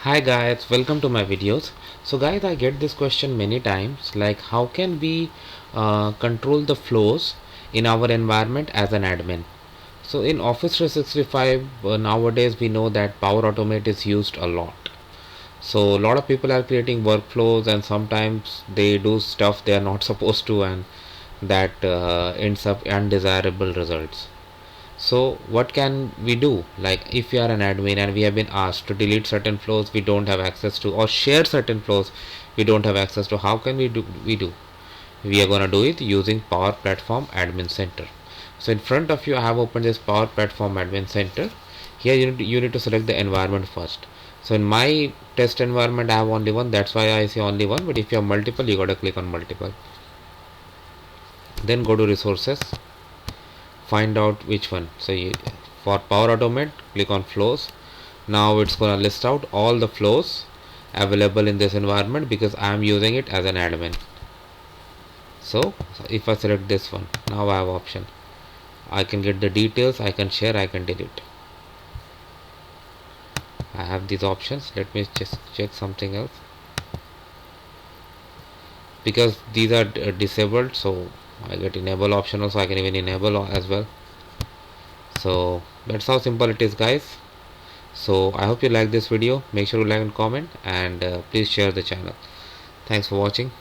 Hi guys, welcome to my videos. So guys, I get this question many times, like how can we control the flows in our environment as an admin. So in Office 365 nowadays we know that Power Automate is used a lot. So a lot of people are creating workflows and sometimes they do stuff they are not supposed to, and that ends up undesirable results. So what can we do? Like if we are an admin and we have been asked to delete certain flows we don't have access to, or share certain flows we don't have access to, how can we do? We are gonna do it using Power Platform Admin Center. So in front of you I have opened this Power Platform Admin Center. Here you need to select the environment first. So in my test environment I have only one, that's why I say only one, but if you have multiple you gotta click on multiple. Then go to resources, find out which one. So for Power Automate click on flows. Now it's gonna list out all the flows available in this environment because I am using it as an admin. So if I select this one, now I have option. I can get the details, I can share, I can delete. I have these options. Let me just check something else. Because these are disabled, so I get enable option also. I can even enable as well. So that's how simple it is, guys. So I hope you like this video. Make sure to like and comment, and please share the channel. Thanks for watching.